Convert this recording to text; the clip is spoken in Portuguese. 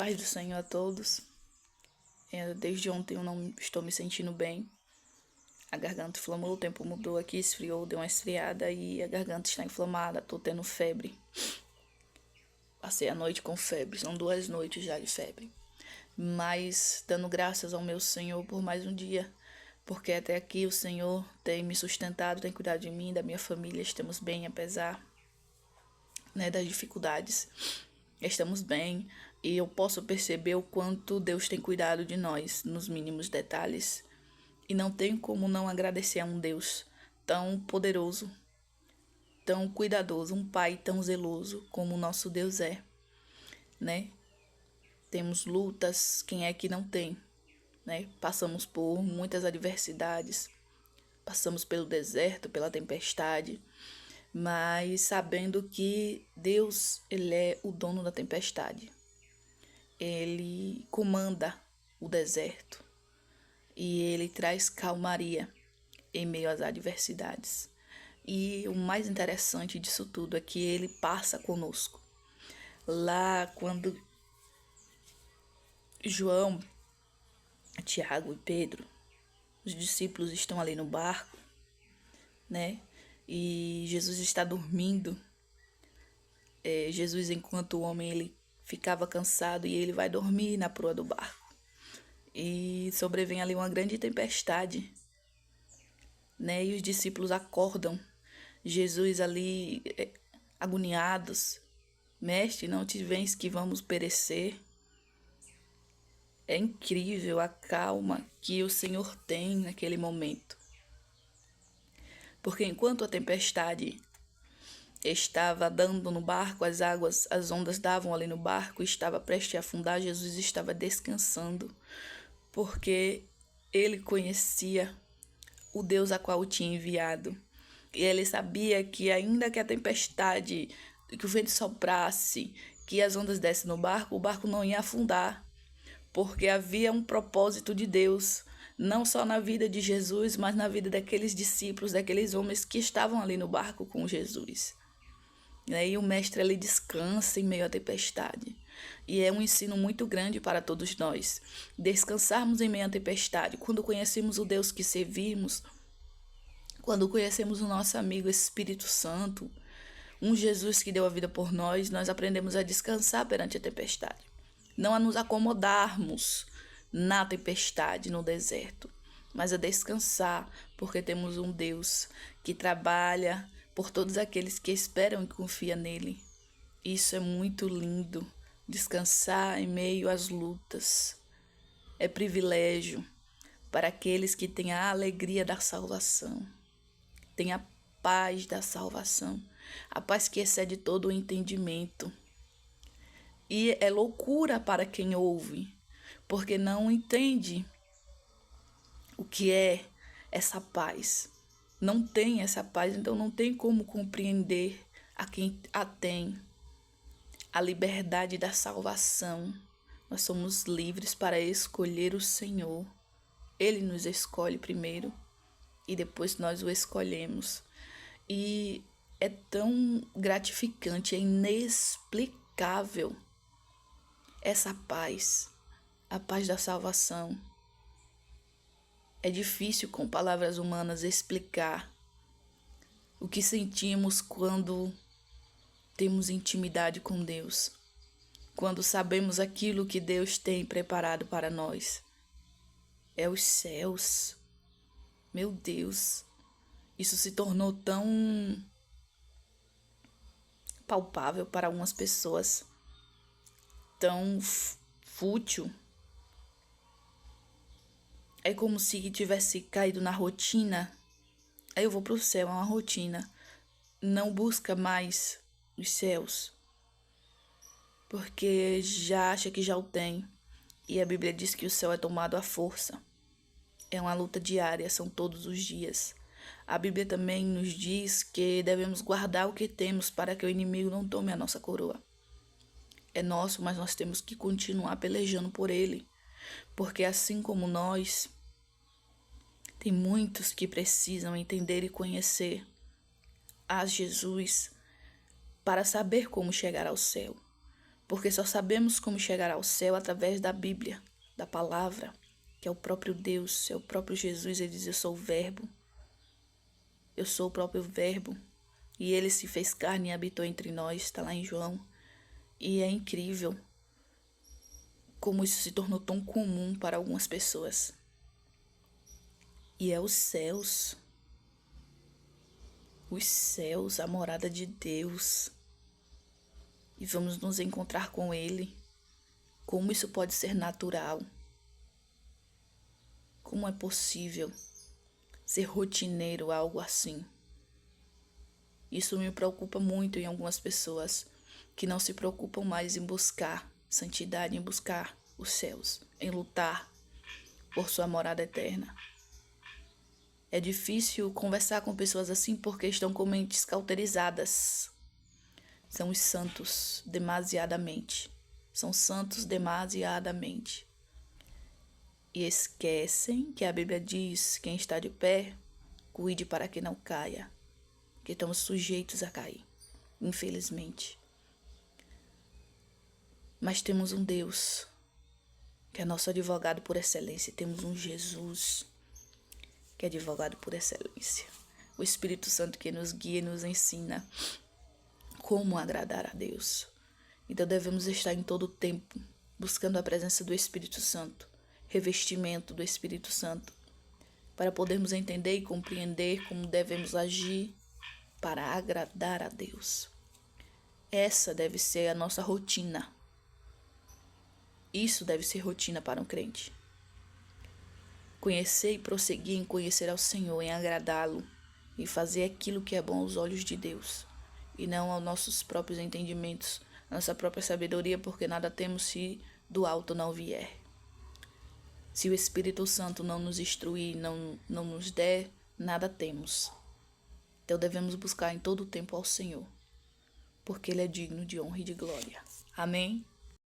Paz do Senhor a todos. Desde ontem eu não estou me sentindo bem. A garganta inflamou, o tempo mudou aqui, esfriou, deu uma esfriada e a garganta está inflamada, tô tendo febre. Passei a noite com febre, são 2 noites já de febre. Mas dando graças ao meu Senhor por mais um dia, porque até aqui o Senhor tem me sustentado, tem cuidado de mim, da minha família, estamos bem apesar, das dificuldades. Estamos bem e eu posso perceber o quanto Deus tem cuidado de nós nos mínimos detalhes. E não tem como não agradecer a um Deus tão poderoso, tão cuidadoso, um Pai tão zeloso como o nosso Deus é, né? Temos lutas, quem é que não tem, né? Passamos por muitas adversidades, passamos pelo deserto, pela tempestade, mas sabendo que Deus, Ele é o dono da tempestade. Ele comanda o deserto e Ele traz calmaria em meio às adversidades. E o mais interessante disso tudo é que Ele passa conosco. Lá quando João, Tiago e Pedro, os discípulos estão ali no barco, né? E Jesus está dormindo. Jesus, enquanto o homem, ele ficava cansado e ele vai dormir na proa do barco. E sobrevém ali uma grande tempestade, né? E os discípulos acordam. Jesus ali, agoniados. Mestre, não te vens que vamos perecer? É incrível a calma que o Senhor tem naquele momento. Porque enquanto a tempestade estava dando no barco, as águas, as ondas davam ali no barco, estava prestes a afundar, Jesus estava descansando, porque ele conhecia o Deus a qual o tinha enviado. E ele sabia que ainda que a tempestade, que o vento soprasse, que as ondas dessem no barco, o barco não ia afundar, porque havia um propósito de Deus, não só na vida de Jesus, mas na vida daqueles discípulos, daqueles homens que estavam ali no barco com Jesus. E o mestre ali descansa em meio à tempestade. E é um ensino muito grande para todos nós. Descansarmos em meio à tempestade. Quando conhecemos o Deus que servimos, quando conhecemos o nosso amigo Espírito Santo, um Jesus que deu a vida por nós aprendemos a descansar perante a tempestade. Não a nos acomodarmos na tempestade, no deserto, mas a descansar, porque temos um Deus que trabalha por todos aqueles que esperam e confiam nele. Isso é muito lindo, descansar em meio às lutas. É privilégio para aqueles que têm a alegria da salvação, têm a paz da salvação, a paz que excede todo o entendimento. E é loucura para quem ouve, porque não entende o que é essa paz. Não tem essa paz, então não tem como compreender a quem a tem. A liberdade da salvação. Nós somos livres para escolher o Senhor. Ele nos escolhe primeiro e depois nós o escolhemos. E é tão gratificante, é inexplicável essa paz, a paz da salvação. É difícil com palavras humanas explicar o que sentimos quando temos intimidade com Deus, quando sabemos aquilo que Deus tem preparado para nós. É os céus. Meu Deus, isso se tornou tão palpável para algumas pessoas, tão fútil. É como se tivesse caído na rotina. Aí eu vou pro céu, é uma rotina. Não busca mais os céus, porque já acha que já o tem. E a Bíblia diz que o céu é tomado à força. É uma luta diária, são todos os dias. A Bíblia também nos diz que devemos guardar o que temos para que o inimigo não tome a nossa coroa. É nosso, mas nós temos que continuar pelejando por ele. Porque assim como nós, tem muitos que precisam entender e conhecer a Jesus para saber como chegar ao céu. Porque só sabemos como chegar ao céu através da Bíblia, da palavra, que é o próprio Deus, é o próprio Jesus. Ele diz: eu sou o verbo, eu sou o próprio verbo. E ele se fez carne e habitou entre nós, está lá em João. E é incrível como isso se tornou tão comum para algumas pessoas. E é os céus, a morada de Deus. E vamos nos encontrar com Ele. Como isso pode ser natural? Como é possível ser rotineiro algo assim? Isso me preocupa muito em algumas pessoas que não se preocupam mais em buscar santidade, em buscar os céus, em lutar por sua morada eterna. É difícil conversar com pessoas assim porque estão com mentes cauterizadas. São os santos demasiadamente. São santos demasiadamente. E esquecem que a Bíblia diz: quem está de pé, cuide para que não caia. Que estamos sujeitos a cair, infelizmente. Mas temos um Deus, que é nosso advogado por excelência. Temos um Jesus, que é advogado por excelência. O Espírito Santo que nos guia e nos ensina como agradar a Deus. Então devemos estar em todo o tempo buscando a presença do Espírito Santo, revestimento do Espírito Santo, para podermos entender e compreender como devemos agir para agradar a Deus. Essa deve ser a nossa rotina. Isso deve ser rotina para um crente. Conhecer e prosseguir em conhecer ao Senhor, em agradá-lo e fazer aquilo que é bom aos olhos de Deus e não aos nossos próprios entendimentos, a nossa própria sabedoria, porque nada temos se do alto não vier. Se o Espírito Santo não nos instruir, não nos der, nada temos. Então devemos buscar em todo o tempo ao Senhor, porque Ele é digno de honra e de glória. Amém?